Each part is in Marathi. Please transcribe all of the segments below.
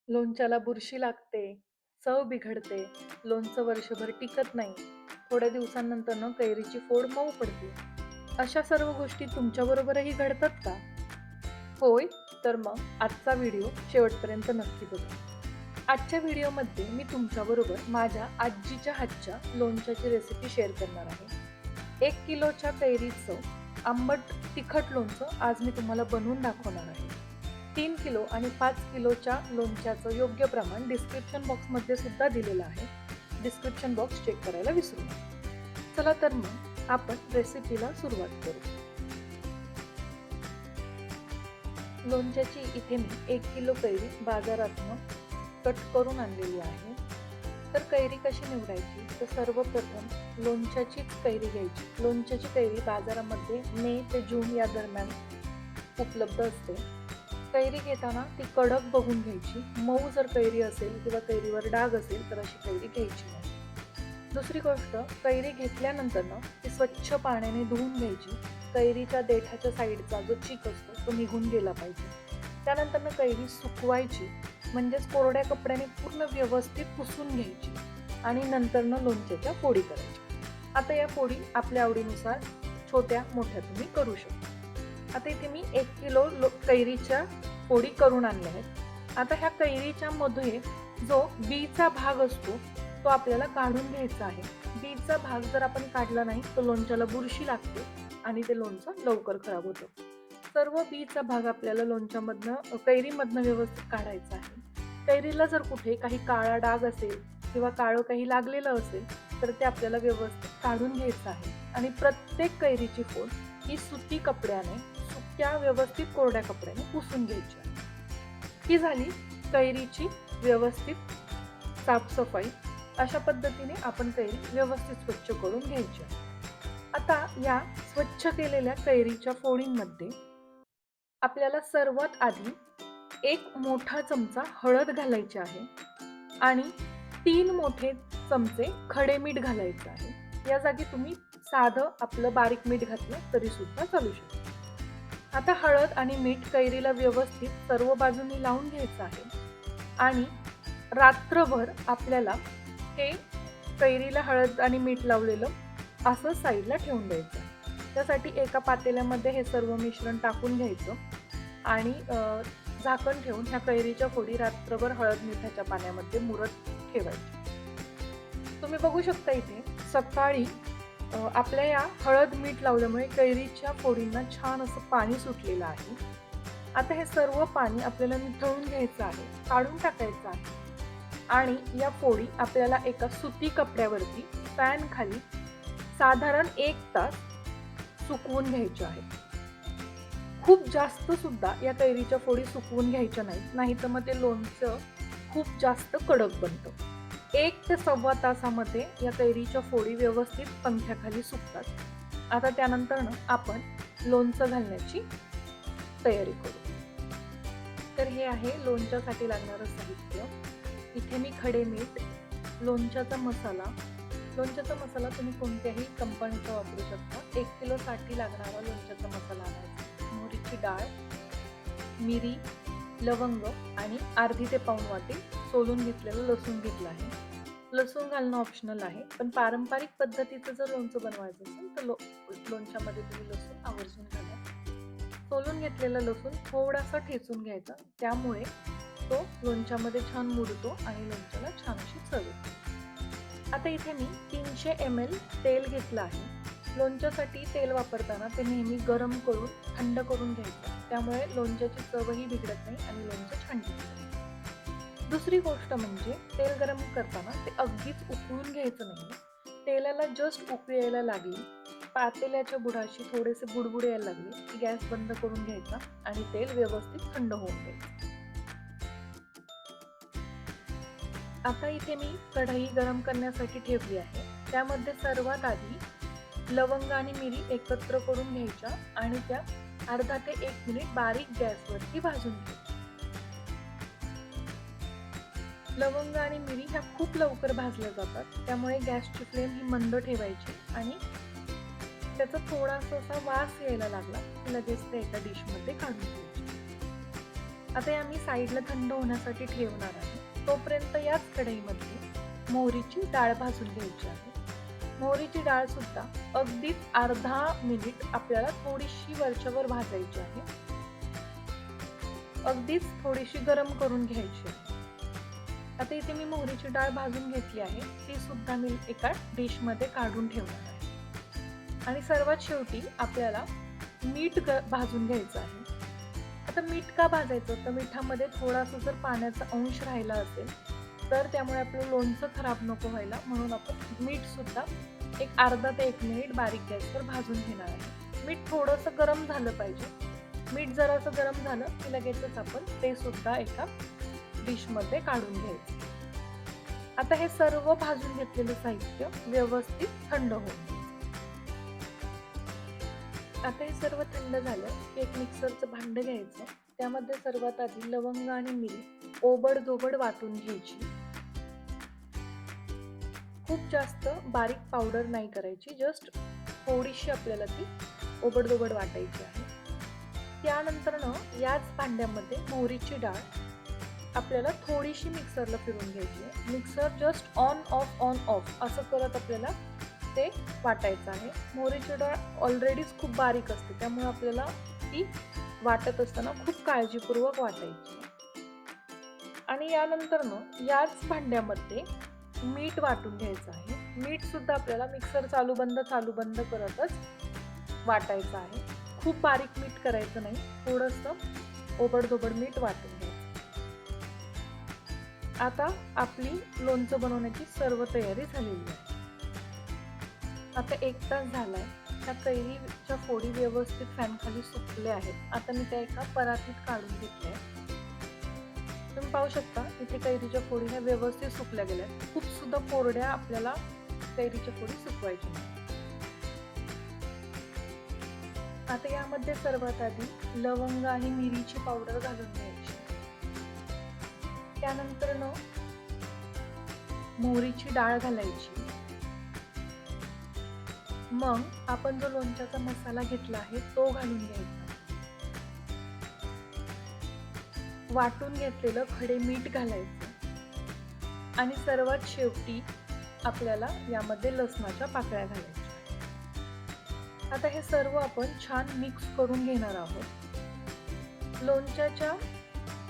लोणच्याला बुरशी लागते, चव बिघडते, लोणचं वर्षभर टिकत नाही, थोड्या दिवसांनंतर कैरीची फोड मऊ पडते. अशा सर्व गोष्टी तुमच्याबरोबरही घडतात का? होय, तर मग आजचा व्हिडिओ शेवटपर्यंत नक्की बघा. आजच्या व्हिडिओमध्ये मी तुमच्याबरोबर माझ्या आजीच्या हातच्या लोणच्याची रेसिपी शेअर करणार आहे. 1 किलोच्या कैरीचं आंबट तिखट लोणचं आज मी तुम्हाला बनवून दाखवणार आहे. 3 किलो आणि 5 किलोच्या लोणच्याचं योग्य प्रमाण डिस्क्रिप्शन बॉक्समध्ये सुद्धा दिलेलं आहे. डिस्क्रिप्शन बॉक्स चेक करायला विसरू नका. चला तर मग आपण रेसिपीला सुरुवात करू. लोणच्याची इथे मी 1 किलो कैरी बाजारातून कट करून आणलेली आहे. तर कैरी कशी निवडायची? तर सर्वप्रथम लोणच्याचीच कैरी घ्यायची. लोणच्याची कैरी बाजारामध्ये मे ते जून या दरम्यान उपलब्ध असते. कैरी घेताना ती कडक बघून घ्यायची. मऊ जर कैरी असेल किंवा कैरीवर डाग असेल तर अशी कैरी घ्यायची नाही. दुसरी गोष्ट, कैरी घेतल्यानंतर ती स्वच्छ पाण्याने धुवून घ्यायची. कैरीच्या देठाच्या साईडचा जो चीक असतो तो निघून गेला पाहिजे. त्यानंतर कैरी सुकवायची, म्हणजेच कोरड्या कपड्याने पूर्ण व्यवस्थित पुसून घ्यायची आणि नंतर लोणच्याच्या फोडी करायच्या. आता या फोडी आपल्या आवडीनुसार छोट्या मोठ्या तुम्ही करू शकता. आता इथे मी 1 किलो कैरीच्या फोडी करून आणल्या आहेत. आता ह्या कैरीच्या मध्ये जो बीचा भाग असतो तो आपल्याला काढून घ्यायचा आहे. बीचा भाग जर आपण काढला नाही तर लोणच्याला बुरशी लागते आणि ते लोणचं लवकर खराब होतं. सर्व बीचा भाग आपल्याला लोणच्यामधनं कैरीमधनं व्यवस्थित काढायचा आहे. कैरीला जर कुठे काही काळा डाग असेल किंवा काळं काही लागलेलं असेल तर ते आपल्याला व्यवस्थित काढून घ्यायचं आहे आणि प्रत्येक कैरीची फोड ही सुती कपड्याने, सुक्या व्यवस्थित कोरड्या कपड्याने पुसून घ्यायची आहे. ही झाली कैरीची व्यवस्थित साफसफाई. अशा पद्धतीने आपण कैरी व्यवस्थित स्वच्छ करून घ्यायची आहे. आता या स्वच्छ केलेल्या कैरीच्या फोडींमध्ये आपल्याला सर्वात आधी 1 मोठा चमचा हळद घालायची आहे आणि 3 मोठे चमचे खडे मीठ घालायचे आहे. या जागी तुम्ही साधं आपलं बारीक मीठ घातलं तरी सुद्धा चालू शकतं. आता हळद आणि मीठ कैरीला व्यवस्थित सर्व बाजूंनी लावून घ्यायचं आहे आणि रात्रभर आपल्याला हे कैरीला हळद आणि मीठ लावलेलं असं साईडला ठेवून द्यायचं. त्यासाठी एका पातेल्यामध्ये हे सर्व मिश्रण टाकून घ्यायचं आणि झाकण ठेवून ह्या कैरीच्या फोडी रात्रभर हळद मिठाच्या पाण्यामध्ये मुरत ठेवायच्या. तुम्ही बघू शकता इथे सकाळी आपल्या या हळद मीठ लावल्यामुळे कैरीच्या फोडींना छान असं पाणी सुटलेलं आहे. आता हे सर्व पाणी आपल्याला निथळून घ्यायचं आहे, काढून टाकायचं आहे आणि या फोडी आपल्याला एका सुती कपड्यावरती फॅन खाली साधारण 1 तास सुकवून घ्यायच्या आहेत. खूप जास्त सुद्धा या कैरीच्या फोडी सुकवून घ्यायच्या नाहीत, नाहीतर मग ते लोणचं खूप जास्त कडक बनतं. 1 ते सव्वा तासामध्ये या कैरीच्या फोडी व्यवस्थित पंख्याखाली सुकतात. आता त्यानंतर आपण लोणचं घालण्याची तयारी करू. तर हे आहे लोणच्यासाठी लागणारं साहित्य. इथे मी खडे मीठ, लोणच्याचा मसाला. लोणच्याचा मसाला तुम्ही कोणत्याही कंपनीचा वापरू शकता. 1 किलोसाठी लागणारा लोणच्याचा मसाला आणायचा. मोहरीची डाळ, मिरी, लवंग आणि अर्धी ते पाऊण वाटी सोलून घेतलेलं लसूण घेतलं आहे. लसूण घालणं ऑप्शनल आहे, पण पारंपरिक पद्धतीचं जर लोणचं बनवायचं असेल तर लोणच्यामध्ये तुम्ही लसूण आवर्जून घाला. सोलून घेतलेला लसूण थोडासा ठेचून घ्यायचा, त्यामुळे तो लोणच्यामध्ये छान मुरतो आणि लोणच्याला छान अशी चव येते. आता इथे मी 300 ml तेल घेतलं आहे. लोणच्यासाठी तेल वापरताना ते नेहमी गरम करून थंड करून घ्यायचं, त्यामुळे लोणच्याची चवही बिघडत नाही आणि लोणचं छान टिकतं. दुसरी गोष्ट म्हणजे तेल गरम करताना ते अगदीच उकळून घ्यायचं नाही. तेलाला जस्ट उकळी यायला लागली, पातेल्याच्या बुडाशी थोडेसे बुडबुडे यायला लागले की गॅस बंद करून घ्यायचा आणि तेल व्यवस्थित थंड होऊन घ्यायचं. आता इथे मी कढई गरम करण्यासाठी ठेवली आहे. त्यामध्ये सर्वात आधी लवंग आणि मिरी एकत्र करून घ्यायच्या आणि त्या अर्धा ते 1 मिनिट बारीक गॅसवरती भाजून घ्यायच्या. लवंग आणि मिरी ह्या खूप लवकर भाजल्या जातात, त्यामुळे गॅसची फ्लेम ही मंद ठेवायची आणि त्याचा थोडासा असा वास यायला लागला की लगेच ते एका डिशमध्ये काढून घ्यायचे. आता हे आम्ही साईडला थंड होण्यासाठी ठेवणार आहे. तोपर्यंत याच कढईमध्ये मोहरीची डाळ भाजून घ्यायची आहे. मोहरीची डाळ सुद्धा अगदीच अर्धा मिनिट आपल्याला थोडीशी वरच्यावर भाजायची आहे. अगदीच थोडीशी गरम करून घ्यायची आहे. आता इथे मी मोहरीची डाळ भाजून घेतली आहे. ती सुद्धा मी एका डिशमध्ये काढून ठेवणार आहे. आणि सर्वात शेवटी आपल्याला मीठ भाजून घ्यायचं आहे. आता मीठ का भाजायचं, तर मिठामध्ये थोडासा जर पाण्याचा अंश राहिला असेल तर त्यामुळे आपलं लोणचं खराब नको व्हायला, म्हणून आपण मीठ सुद्धा एक अर्धा ते 1 मिनिट बारीक गॅसवर भाजून घेणार आहे. मीठ थोडंसं गरम झालं पाहिजे. मीठ जरासं गरम झालं की लगेचच आपण ते सुद्धा एका डिशमध्ये काढून घ्यायचं. आता हे सर्व भाजून घेतलेलं साहित्य व्यवस्थित थंड होऊन द्यायचं. आता हे सर्व थंड झालं की एक मिक्सरचं भांडं घ्यायचं. त्यामध्ये सर्वात आधी लवंग आणि मिरी ओबडधोबड वाटून घ्यायची. खूप जास्त बारीक पावडर नाही करायची, जस्ट थोडीशी आपल्याला ती ओबडधोबड वाटायची आहे. त्यानंतर याच भांड्यामध्ये मोहरीची डाळ आपल्याला थोडीशी मिक्सरला फिरून घ्यायची आहे. मिक्सर जस्ट ऑन ऑफ असं करत आपल्याला ते वाटायचं आहे. मोहरीची डाळ ऑलरेडीच खूप बारीक असते, त्यामुळे आपल्याला ती वाटत असताना खूप काळजीपूर्वक वाटायची. आणि यानंतर याच भांड्यामध्ये मीठ वाटून घ्यायचं आहे. मीठ सुद्धा आपल्याला मिक्सर चालू बंद करतच वाटायचं आहे. खूप बारीक मीठ करायचं नाही, थोडंसं ओबडधोबड मीठ वाटून घ्यायचं. आता आपली लोणचं बनवण्याची सर्व तयारी झालेली आहे. आता 1 तास झालाय. त्या कैरीच्या फोडी व्यवस्थित फॅन खाली सुकल्या आहेत. आता मी त्या एका परातीत काढून घेतल्या. तुम्ही पाहू शकता इथे कैरीच्या फोडी ह्या व्यवस्थित सुकल्या गेल्या. खूप सुद्धा कोरड्या आपल्याला कैरीच्या फोडी सुकवायच्या नाही. आता यामध्ये सर्वात आधी लवंग आणि मिरीची पावडर घालून घ्यायची. त्यानंतर मोहरीची डाळ घालायची. मग आपण जो लोणच्याचा मसाला घेतला आहे तो घालून घ्यायचा. वाटून घेतलेलं खडे मीठ घालायचं. आणि सर्वात शेवटी आपल्याला यामध्ये लसणाच्या पाकळ्या घालायच्या. आता हे सर्व आपण छान मिक्स करून घेणार आहोत. लोणच्याच्या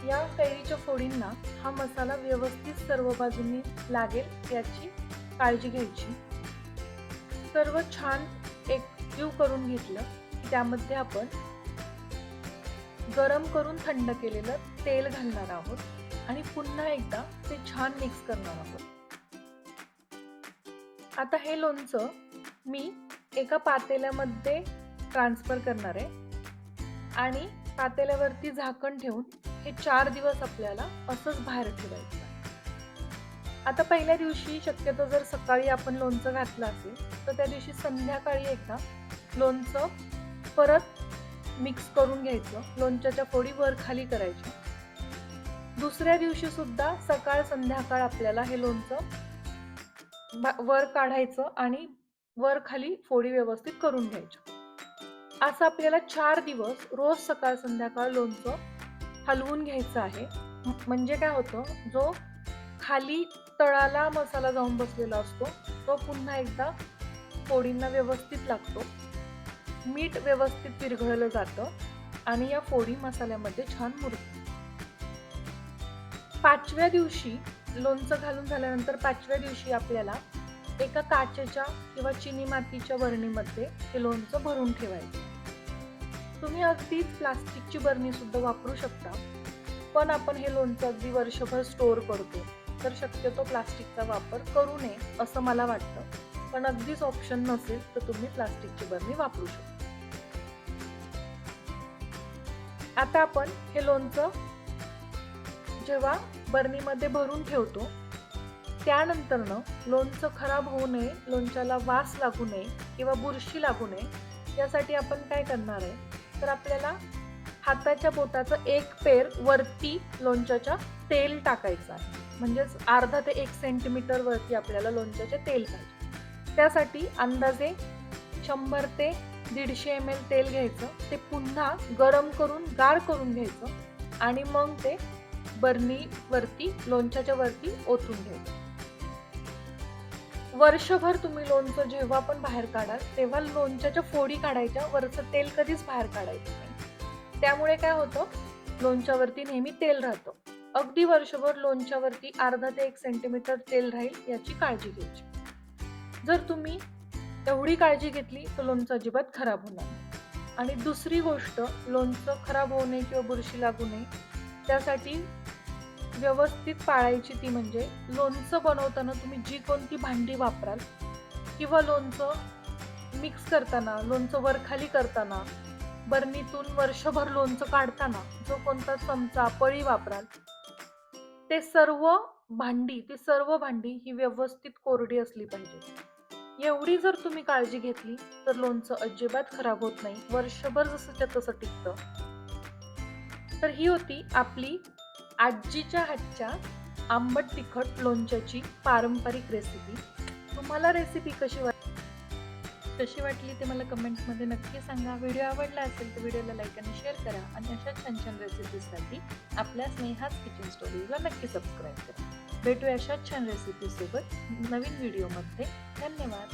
या कैरीच्या फोडींना हा मसाला व्यवस्थित सर्व बाजूंनी लागेल याची काळजी घ्यायची. सर्व छान एकजीव करून घेतलं की त्यामध्ये आपण गरम करून थंड केलेलं तेल घालणार आहोत आणि पुन्हा एकदा ते छान मिक्स करणार आहोत. आता हे लोणचं मी एका पातेल्यामध्ये ट्रान्सफर करणार आहे आणि पातेल्यावरती झाकण ठेवून हे 4 दिवस आपल्याला असंच बाहेर ठेवायचं आहे. आता पहिल्या दिवशी शक्यतो जर सकाळी आपण लोणचं घातलं असेल तर त्या दिवशी संध्याकाळी एकदा लोणचं परत मिक्स करून घ्यायचं. लोणच्याच्या फोडी वर खाली करायच्या. दुसऱ्या दिवशी सुद्धा सकाळ संध्याकाळ आपल्याला हे लोणचं वर काढायचं आणि वर खाली फोडी व्यवस्थित करून घ्यायच्या. असं आपल्याला 4 दिवस रोज सकाळ संध्याकाळ लोणचं हलवून घ्यायचं आहे. म्हणजे काय होतं, जो खाली तळाला मसाला जाऊन बसलेला असतो तो पुन्हा एकदा फोडींना व्यवस्थित लागतो. मीठ व्यवस्थित विरघळलं जातं आणि या फोडी मसाल्यामध्ये छान मुरतात. 5व्या दिवशी लोणचं घालून झाल्यानंतर 5व्या दिवशी आपल्याला एका काचेच्या किंवा चिनी मातीच्या बरणीमध्ये हे लोणचं भरून ठेवायचं. तुम्ही अगदीच प्लास्टिकची बरणी सुद्धा वापरू शकता, पण आपण हे लोणचं अगदी वर्षभर स्टोअर करतो तर शक्यतो प्लास्टिकचा वापर करू नये असं मला वाटतं. पण अगदीच ऑप्शन नसेल तर तुम्ही प्लास्टिकची बरणी वापरू शकता. आता आपण हे लोणचं जेव्हा बरणीमध्ये भरून ठेवतो त्यानंतरनं लोणचं खराब होऊ नये, लोणच्याला वास लागू नये किंवा बुरशी लागू नये यासाठी आपण काय करणार आहे तर आपल्याला हाताच्या बोटाचं 1 पेर वरती लोणच्याच्या तेल टाकायचं आहे. म्हणजेच अर्धा ते 1 सेंटीमीटर वरती आपल्याला लोणच्याचे तेल पाहिजे. त्यासाठी अंदाजे 100 ते 150 ml तेल घ्यायचं. ते पुन्हा गरम करून गार करून घ्यायचं आणि मग ते बर्नीवरती लोणच्याच्या वरती ओतून घ्यायचं. वर्षभर तुम्ही लोणचं जेव्हा पण बाहेर काढाल तेव्हा लोणच्याच्या फोडी काढायच्या, वरचं तेल कधीच बाहेर काढायचं नाही. त्यामुळे काय होतं, लोणच्यावरती नेहमी तेल राहतं. अगदी वर्षभर लोणच्यावरती अर्धा ते 1 सेंटीमीटर तेल राहील याची काळजी घ्यायची. जर तुम्ही एवढी काळजी घेतली तर लोणचं अजिबात खराब होणार नाही. आणि दुसरी गोष्ट, लोणचं खराब होऊ नये किंवा बुरशी लागू नये त्यासाठी व्यवस्थित पाळायची ती म्हणजे लोणचं बनवताना तुम्ही जी कोणती भांडी वापराल किंवा लोणचं मिक्स करताना, लोणचं वरखाली करताना, बरणीतून वर्षभर लोणचं काढताना जो कोणता चमचा, पळी वापराल ती सर्व भांडी ही व्यवस्थित कोरडी असली पाहिजे. एवढी जर तुम्ही काळजी घेतली तर लोणचं अजिबात खराब होत नाही, वर्षभर जसंच्या तसं टिकतं. तर ही होती आपली आजीच्या हातच्या आंबट तिखट लोणच्याची पारंपरिक रेसिपी. तुम्हाला रेसिपी कशी वाटली ते मला कमेंट्समध्ये नक्की सांगा. व्हिडिओ आवडला असेल तर व्हिडिओला लाईक आणि शेअर करा आणि अशा छान छान रेसिपीजसाठी आपल्या स्नेहाच किचन स्टोरीजला नक्की सबस्क्राईब करा. भेटूया अशाच छान रेसिपीसोबत नवीन व्हिडिओमध्ये. धन्यवाद.